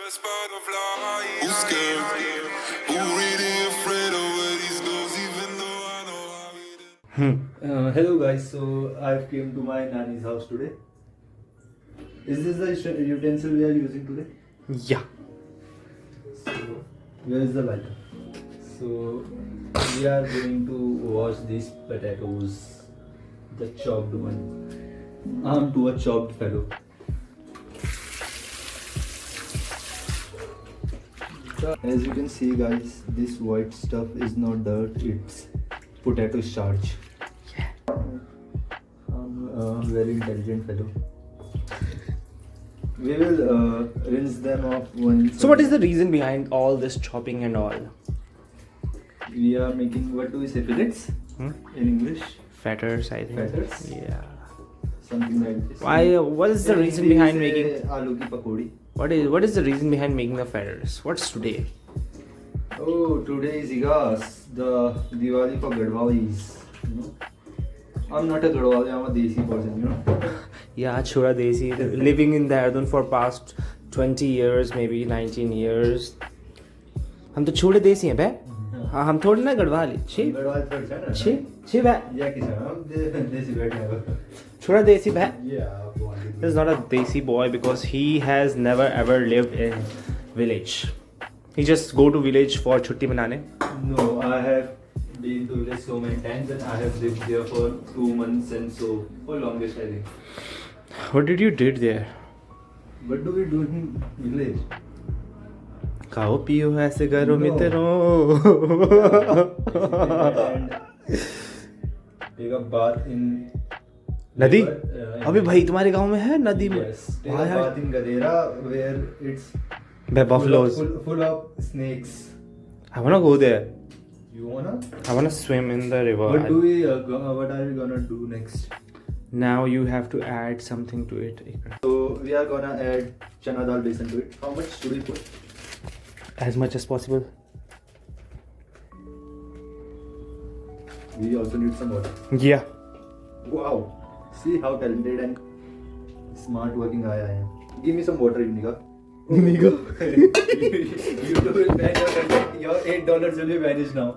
First butterfly. Who's scared? Who really afraid of where these goes? Even though I know how it is. Hello guys, so I've came to my nanny's house today. Is this the utensil we are using today? Yeah. So where is the lighter? So we are going to wash these potatoes, the chopped one. I'm to a chopped fellow. As you can see guys, this white stuff is not dirt, it's potato starch. I'm a very intelligent fellow. We will rinse them off once. So what is the reason behind all this chopping and all? We are making, what do we say, fillets in English? Fetters, I think. Fetters? Yeah. Something like this. Why? What is the In reason Hindi we behind say making? aloo ki pakodi? What is the reason behind making the fetters? What's today? Oh, today is Igas, the Diwali for Gadwalis. You know? I'm not a Gadwali, I'm a Desi person, you know. Yeah, Chura Desi, living in Dehradun for past 20 years, maybe 19 years. हम तो छोटे देसी हैं बे. हाँ हम थोड़े ना गढ़वाली. छी Gadwali third channel. छी छी बे. Yeah, किसान हम Desi बैठे हैं. छोटा देसी बे. Yeah, This is not a desi boy because he has never ever lived in village. He just go to village for chutti manane. No, I have been to village so many times and I have lived there for 2 months and so for longest I think. What did you did there? What do we do in village? खाओ पियो ऐसे करो No. मित्रों. And take a bath in नदी? river, अबे भाई तुम्हारे गांव में है नदी में? Yes, take Why a are- bath in Gadera where it's Beh, buffaloes. full of snakes. I wanna go there. You wanna? I wanna swim in the river. What do we? What are we gonna do next? Now you have to add something to it. Ikra. So we are gonna add chana dal besan to it. How much should we put? As much as possible. We also need some water. Yeah. Wow. See how talented and smart working I am. Give me some water, Niga. Niga. YouTube will ban your content. Your $8 will be vanished now.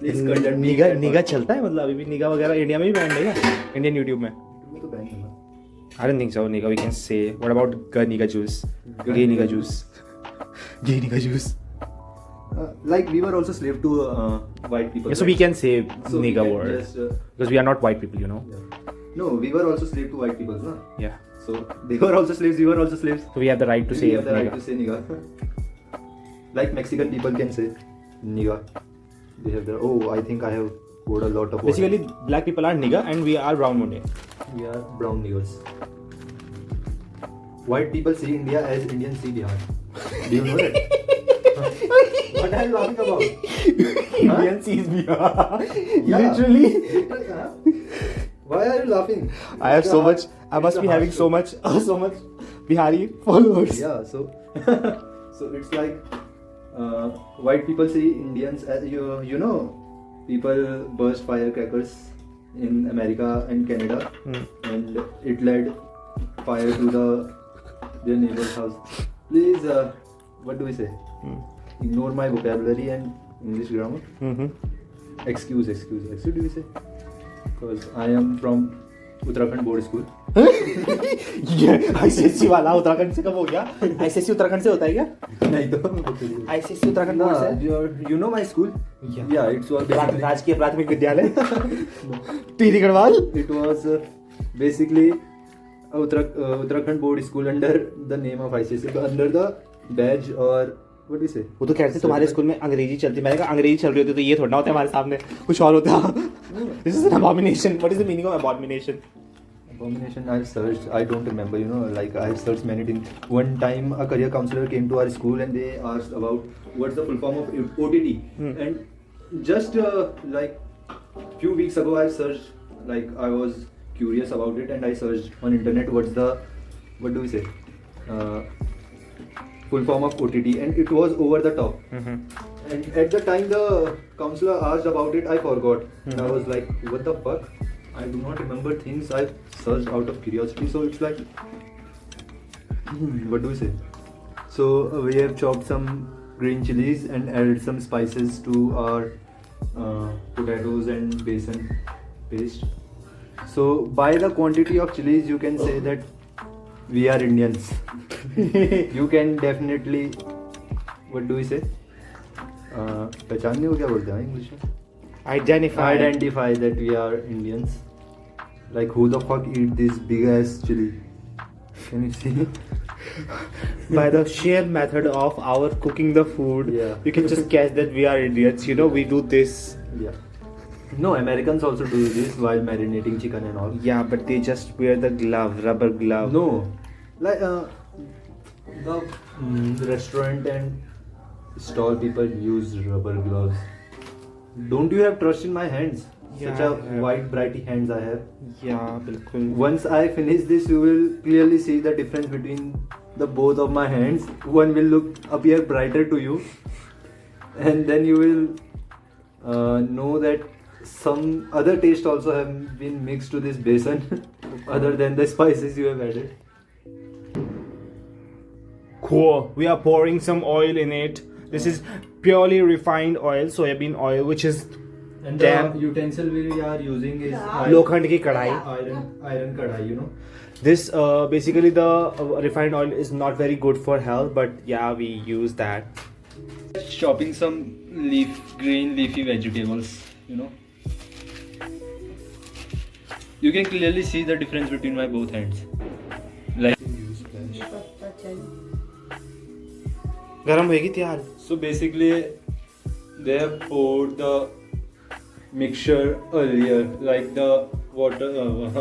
Please cut that. निगा चलता है मतलब अभी भी निगा वगैरह India में भी बैंड है क्या? इंडियन यूट्यूब में? में तो ban है ना. I don't think so. Niga, we can say. What about niga juice? Gay niga juice. Gay niga juice. Like we were also slave to white people. Yeah, so we can say So we niga can word just, because we are not white people, you know. yeah. No, we were also slave to white people, no? Yeah. So they were also slaves. We were also slaves. So we have the right to say we have the right niga. to say niga. Like Mexican people can say niga. They have the. Oh, I think I have poured a lot of water. Basically, black people are nigga and we are brown Monday. We are brown niggers. White people see India as Indians see Bihar. Do you know that? What are you laughing about? Indian sees Bihar. Yeah. Literally. Huh? Why are you laughing? I have It's so a much. harsh- I it's must a be having harsh so much Bihari followers. Yeah, so so it's like white people see Indians as you know, people burst firecrackers in America and Canada, and it led fire to their neighbor's house. Please, what do we say? Ignore my vocabulary and English grammar. Mm-hmm. Excuse do we say? Because I am from Uttarakhand board school. ये ICSE वाला उत्तराखंड से कब हो गया? ICSE Uttarakhand से होता है क्या? नहीं तो ICSE उत्तराखंड बोर्ड से? you know my school? Yeah, it was राजकीय प्राथमिक विद्यालय teary Garhwal. it was basically Uttarakhand board school under the name of ICSE, under the badge or what do you say? वो तो कहते तुम्हारे स्कूल में अंग्रेजी चलती. मैंने कहा अंग्रेजी चल रही होती तो ये थोड़ा ना होता हमारे सामने, कुछ और होता. This is an abomination. What is the meaning of abomination? Abomination I've searched, I don't remember, you know, like I've searched many things. One time a career counselor came to our school and they asked about what's the full form of OTT. And just like few weeks ago I searched, like I was curious about it and I searched on internet what's the, what do we say, full form of OTT, and it was over the top. And at the time the counselor asked about it, I forgot. And I was like, what the fuck? I do not remember things I've searched out of curiosity. So it's like, what do we say? So we have chopped some green chilies and added some spices to our potatoes and besan paste. So by the quantity of chilies, you can say that we are Indians. You can definitely, what do we say? पहचानने को क्या बोलते हैं English में? Identify that we are Indians. Like who the fuck eat this big ass chili? Can you see? By the sheer method of our cooking the food, Yeah. you can just guess that we are Indians. You know, we do this. Yeah. No, Americans also do this while marinating chicken and all. Yeah, but they just wear the glove, rubber glove. No, like the restaurant and stall people use rubber gloves. Don't you have trust in my hands? Yeah, Such a I have. white brighty hands I have. Yeah, बिल्कुल. Once I finish this, you will clearly see the difference between the both of my hands. One will appear brighter to you, and then you will know that some other taste also have been mixed to this besan, other than the spices you have added. Cool. We are pouring some oil in it. This is purely refined oil, soybean oil, which is And Damn. the utensil we are using is लोखंड की कढ़ाई. iron kadai, you know. This basically the refined oil is not very good for health, but yeah, we use that. Chopping some green leafy vegetables, you know. You can clearly see the difference between my both hands. Like गरम होएगी तैयार. so basically they have poured the mixture earlier, like the water.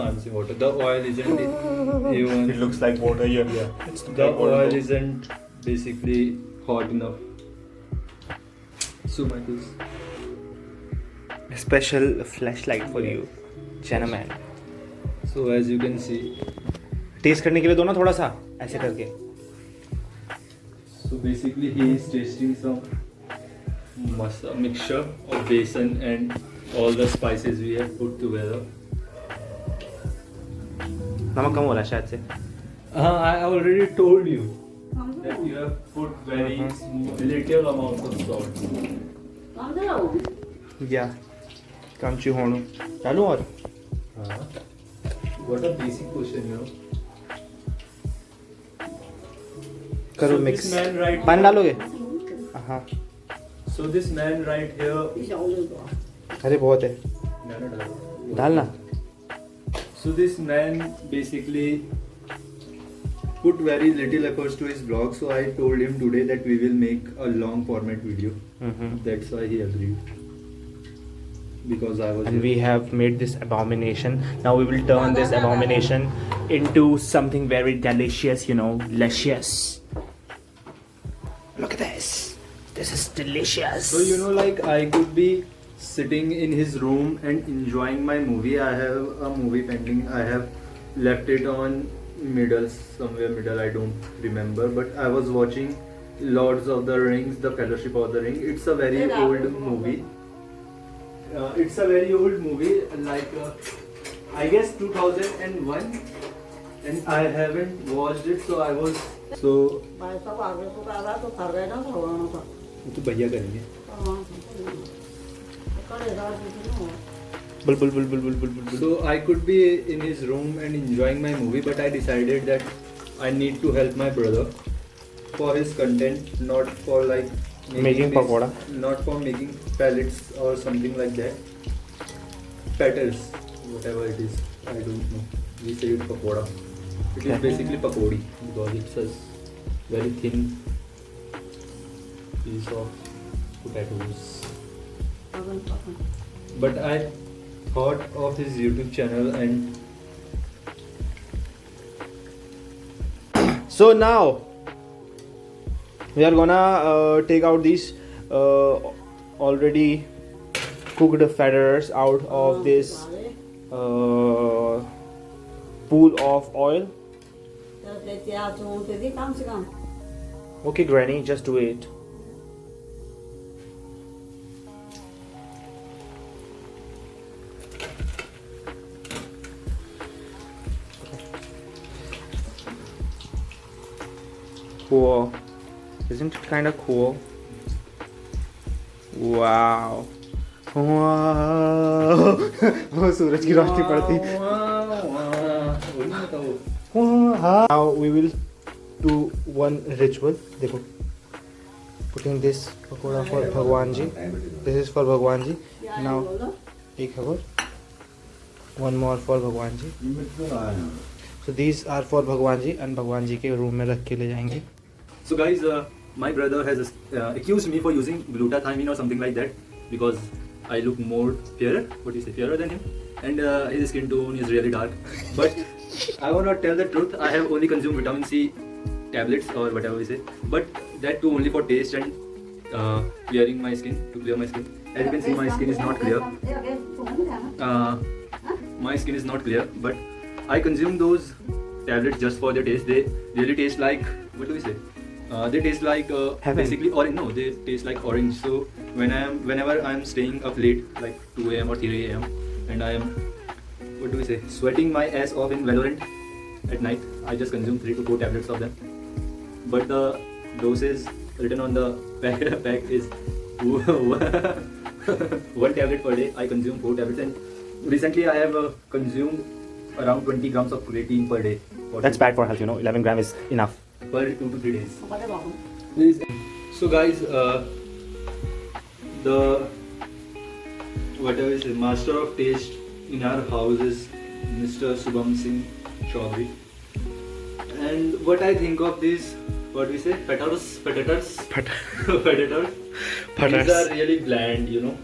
I'm saying water. The oil isn't even. It looks like water here. Yeah. It's The oil isn't basically hot enough. So Michael's. Special flashlight for you, gentlemen. So as you can see. Test करने के लिए दो ना थोड़ा सा ऐसे करके. So basically he is tasting some mixture of besan and all the spices we have put together. नमक कम हो रहा है शायद से. I already told you that you have put very little amount of salt. Yeah. कामची होणू. डालूं और? What a basic question, you know. करो So mix. this man right पानी डालोगे? हाँ. So this man right here. अरे बहुत है. डालना. So this man basically put very little efforts to his vlog. So I told him today that we will make a long format video. That's why he agreed. Because I was. And we have made this abomination. Now we will turn this abomination into something very delicious, you know, luscious. Look at this. This is delicious. So you know, like I could be sitting in his room and enjoying my movie. I have a movie pending. I have left it on somewhere middle. I don't remember. But I was watching Lords of the Rings, The Fellowship of the Ring. It's a very old movie. It's a very old movie, like I guess 2001, and I haven't watched it, so I was so. तो भैया करेंगे. Bull bull bull bull bull bull bull. So I could be in his room and enjoying my movie, but I decided that I need to help my brother for his content, not for like Making pakoda. not for making pellets or something like that. Petters, whatever it is, I don't know. We say it pakoda. It is basically pakodi because it's a very thin piece of potatoes. But I thought of his YouTube channel and So now we are gonna take out these already cooked feathers out of this pool of oil. Okay, Granny, just do it. Cool. Isn't it kind of cool? Wow. Wow. वो सूरज की रोशनी पड़ती. Now we will do one ritual. देखो. Putting this pakoda for Bhagwan ji. This is for Bhagwan ji. Now एक है वो. One more for Bhagwan ji. So these are for Bhagwan ji and Bhagwan ji के room में रख के ले जाएंगे. So guys, my brother has accused me for using glutathione or something like that because I look more fairer. What do you say, fairer than him? And his skin tone is really dark. But I will not tell the truth. I have only consumed vitamin C tablets or whatever we say. But that too only for taste and clearing my skin, to clear my skin. As you can see, my skin is not clear. My skin is not clear, but I consume those tablets just for their taste. They really taste like, what do we say? They taste like basically orange. No, they taste like orange. So whenever I'm staying up late, like 2 a.m. or 3 a.m. and I am, what do we say, sweating my ass off in Valorant at night, I just consume 3 to 4 tablets of them. But the doses written on the pack is 1 tablet per day. I consume 4 tablets, and recently I have consumed around 20 grams of creatine per day. That's bad for health, you know. 11 gram is enough. Per 2 to 3 days. So guys, the whatever is the master of taste in our house is Mr. Subham Singh Chaudhary. And what I think of these, what we say, potatoes. Potatoes. These are really bland, you know.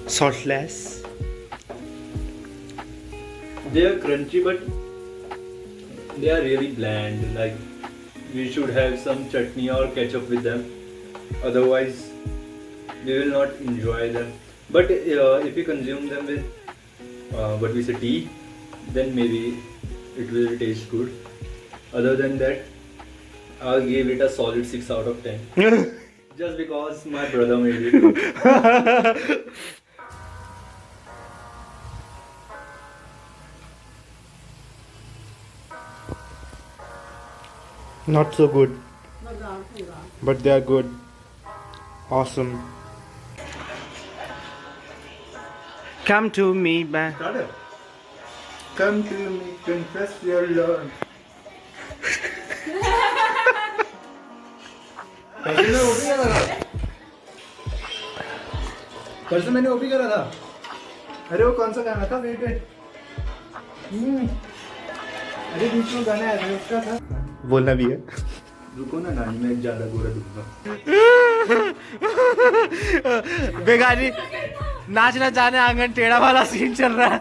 Saltless. They are crunchy, but they are really bland. Like, we should have some chutney or ketchup with them. Otherwise, we will not enjoy them. But if we consume them with what we say, tea, then maybe it will taste good. Other than that, I'll give it a solid 6 out of 10. Just because my brother made it. Not so good, but they are good. Awesome. Come to me, man. Come to me, confess your love. परसों मैंने OP करा था. अरे वो कौन सा गाना था? वेट अरे बीच में गाना आया था, उसका था. बोलना भी है. रुको ना नानी, मैं ज्यादा गोरा दूंगा. बेगानी नाचना जाने आंगन टेढ़ा वाला सीन चल रहा है.